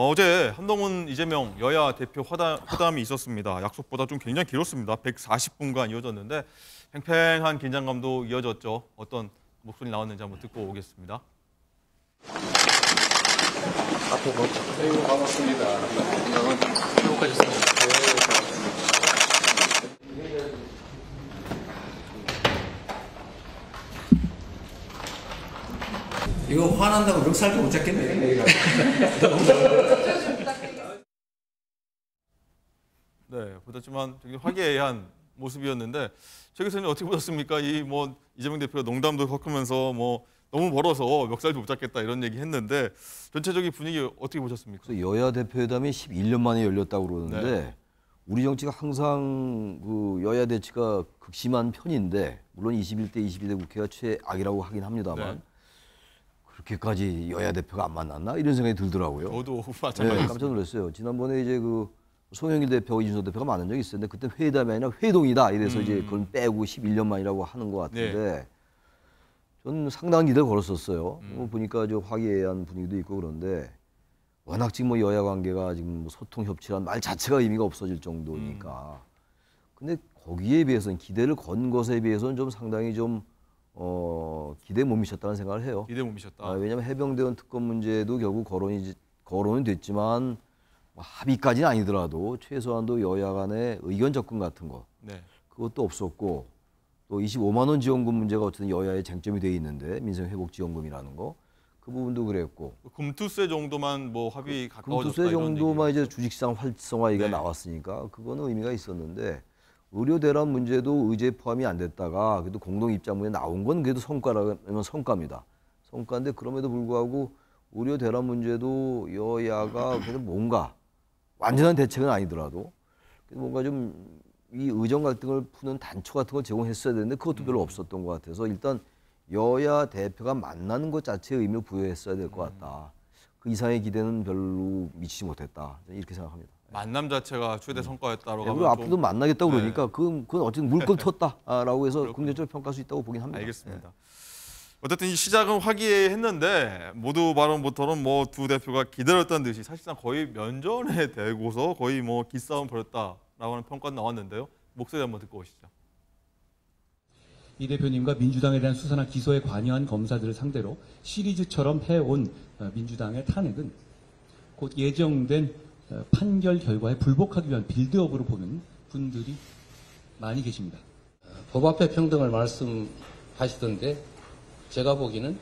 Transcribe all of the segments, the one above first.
어제 한동훈, 이재명 여야 대표 회담이 있었습니다. 약속보다 좀 굉장히 길었습니다. 140분간 이어졌는데 팽팽한 긴장감도 이어졌죠. 어떤 목소리 나왔는지 한번 듣고 오겠습니다. 앞에 뭐? 매우 반갑습니다. 행복하셨습니다. 이거 화난다고 멱살도 못 잡겠네. 네, 보셨지만 되게 화기애애한 모습이었는데 최 교수님 어떻게 보셨습니까? 이재명 대표가 농담도 섞으면서 너무 멀어서 멱살도 못 잡겠다 이런 얘기 했는데 전체적인 분위기 어떻게 보셨습니까? 여야 대표회담이 11년 만에 열렸다고 그러는데 네. 우리 정치가 항상 그 여야 대치가 극심한 편인데 물론 21대 22대 국회가 최악이라고 하긴 합니다만 네. 그렇게까지 여야 대표가 안 만났나 이런 생각이 들더라고요. 저도 네, 마찬가지였습니다. 깜짝 놀랐어요. 지난번에 이제 그 송영길 대표와 이준석 대표가 만난 적이 있었는데 그때 회담이 아니라 회동이다 이래서 이제 그걸 빼고 11년 만이라고 하는 것 같은데 저는 상당한 기대를 걸었었어요. 보니까 저 화기애애한 분위기도 있고 그런데 워낙 지금 여야 관계가 지금 소통 협치란 말 자체가 의미가 없어질 정도니까. 근데 거기에 비해서는 기대를 건 것에 비해서는 좀 상당히 좀 기대에 못 미쳤다는 생각을 해요. 기대 못 미쳤다. 왜냐하면 해병대원 특검 문제도 결국 거론은 됐지만 합의까지는 아니더라도 최소한도 여야 간의 의견 접근 같은 거 네. 그것도 없었고 또 25만 원 지원금 문제가 어쨌든 여야의 쟁점이 돼 있는데 민생회복지원금이라는 거 그 부분도 그랬고 금투세 정도만 합의 가까워졌다 금투세 이런 정도만 얘기죠. 이제 주식시장 활성화 얘기가 네. 나왔으니까 그거는 의미가 있었는데 의료 대란 문제도 의제에 포함이 안 됐다가 그래도 공동 입장문에 나온 건 그래도 성과라면 성과입니다. 성과인데 그럼에도 불구하고 의료 대란 문제도 여야가 그래도 뭔가 완전한 대책은 아니더라도 뭔가 좀 이 의정 갈등을 푸는 단초 같은 걸 제공했어야 되는데 그것도 별로 없었던 것 같아서 일단 여야 대표가 만나는 것 자체의 의미를 부여했어야 될 것 같다. 그 이상의 기대는 별로 미치지 못했다. 이렇게 생각합니다. 만남 자체가 최대 성과였다라고 그리고 하면 앞으로도 만나겠다고 네. 그러니까 그건 어쨌든 물건 텄다라고 해서 긍정적으로 평가할 수 있다고 보긴 합니다. 알겠습니다. 어쨌든 이 시작은 화기애애했는데 모두 발언부터는 두 대표가 기다렸던 듯이 사실상 거의 면전에 대고서 거의 기싸움 벌였다라고 하는 평가가 나왔는데요. 목소리 한번 듣고 오시죠. 이 대표님과 민주당에 대한 수사나 기소에 관여한 검사들을 상대로 시리즈처럼 해온 민주당의 탄핵은 곧 예정된 판결 결과에 불복하기 위한 빌드업으로 보는 분들이 많이 계십니다. 법 앞에 평등을 말씀하시던데 제가 보기에는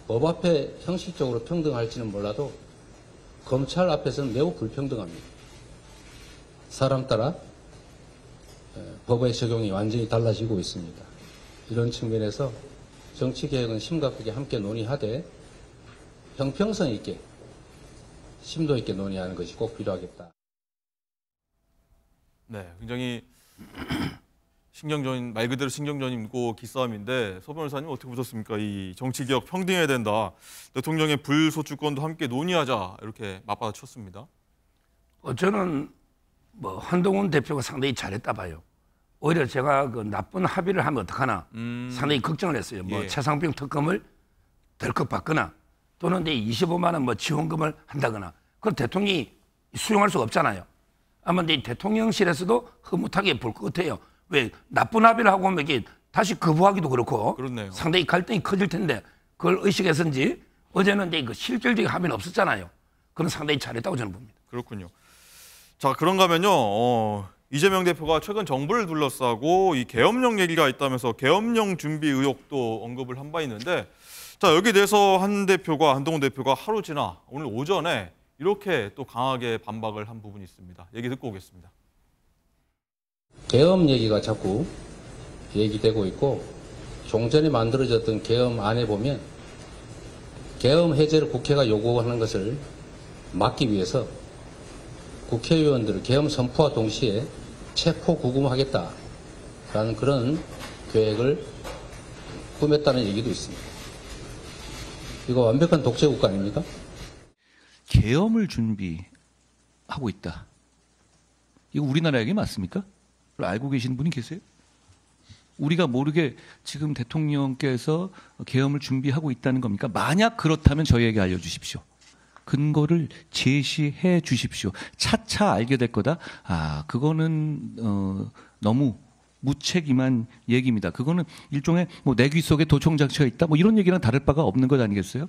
법 앞에 형식적으로 평등할지는 몰라도 검찰 앞에서는 매우 불평등합니다. 사람 따라 법의 적용이 완전히 달라지고 있습니다. 이런 측면에서 정치개혁은 심각하게 함께 논의하되 형평성 있게 심도 있게 논의하는 것이 꼭 필요하겠다. 네, 굉장히 말 그대로 신경전이고 기싸움인데 서 변호사님 어떻게 보셨습니까? 이 정치개혁 평등해야 된다. 대통령의 불소추권도 함께 논의하자 이렇게 맞받아쳤습니다. 저는 한동훈 대표가 상당히 잘했다 봐요. 오히려 제가 그 나쁜 합의를 하면 어떡하나 상당히 걱정을 했어요. 예. 최상병 특검을 덜컥 받거나 또는 25만 원 지원금을 한다거나 그걸 대통령이 수용할 수가 없잖아요. 아마 대통령실에서도 흐뭇하게 볼 것 같아요. 왜 나쁜 합의를 하고 오면 이게 다시 거부하기도 그렇고 그렇네요. 상당히 갈등이 커질 텐데 그걸 의식해서인지 어제는 그 실질적인 합의는 없었잖아요. 그건 상당히 잘했다고 저는 봅니다. 그렇군요. 자, 그런가 하면요. 이재명 대표가 최근 정부를 둘러싸고 이 계엄령 얘기가 있다면서 계엄령 준비 의혹도 언급을 한 바 있는데 자, 여기에 대해서 한동훈 대표가 하루 지나 오늘 오전에 이렇게 또 강하게 반박을 한 부분이 있습니다. 얘기 듣고 오겠습니다. 계엄 얘기가 자꾸 얘기되고 있고 종전에 만들어졌던 계엄안에 보면 계엄 해제를 국회가 요구하는 것을 막기 위해서 국회의원들을 계엄 선포와 동시에 체포 구금하겠다라는 그런 계획을 꾸몄다는 얘기도 있습니다. 이거 완벽한 독재국가 아닙니까? 계엄을 준비하고 있다. 이거 우리나라 얘기 맞습니까? 알고 계시는 분이 계세요? 우리가 모르게 지금 대통령께서 계엄을 준비하고 있다는 겁니까? 만약 그렇다면 저희에게 알려주십시오. 근거를 제시해 주십시오. 차차 알게 될 거다. 그거는 너무 무책임한 얘기입니다. 그거는 일종의 뭐 내 귀 속에 도청 장치가 있다. 뭐 이런 얘기랑 다를 바가 없는 것 아니겠어요?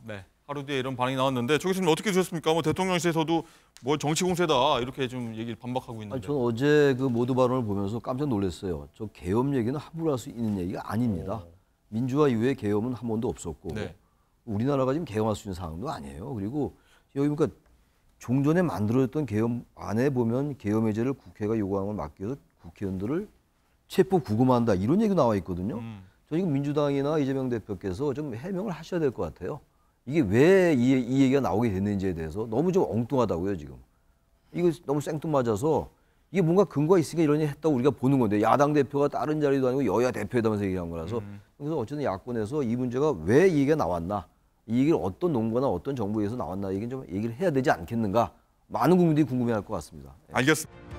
네. 하루 뒤에 이런 반응이 나왔는데 조 교수님 어떻게 보셨습니까? 뭐 대통령실에서도 뭐 정치 공세다 이렇게 좀 얘기를 반박하고 있는데. 아니, 저는 어제 그 모두 발언을 보면서 깜짝 놀랐어요. 저 계엄 얘기는 함부로 할 수 있는 얘기가 아닙니다. 민주화 이후에 계엄은 한 번도 없었고 네. 우리나라가 지금 계엄할 수 있는 상황도 아니에요. 그리고 여기 보니까 종전에 만들어졌던 계엄안에 보면 계엄 해제를 국회가 요구하는 걸 막기 위해서 국회의원들을 체포 구금한다 이런 얘기 나와 있거든요. 저는 이거 민주당이나 이재명 대표께서 좀 해명을 하셔야 될 것 같아요. 이게 왜 이 얘기가 나오게 됐는지에 대해서 너무 좀 엉뚱하다고요, 지금. 이거 너무 생뚱맞아서 이게 뭔가 근거가 있으니까 이런 얘기 했다고 우리가 보는 건데 야당 대표가 다른 자리도 아니고 여야 대표회담에서 얘기한 거라서 그래서 어쨌든 야권에서 이 문제가 왜 이 얘기가 나왔나 이 얘기를 어떤 논거나 어떤 정부에서 나왔나 얘기는 좀 얘기를 해야 되지 않겠는가 많은 국민들이 궁금해할 것 같습니다. 알겠습니다.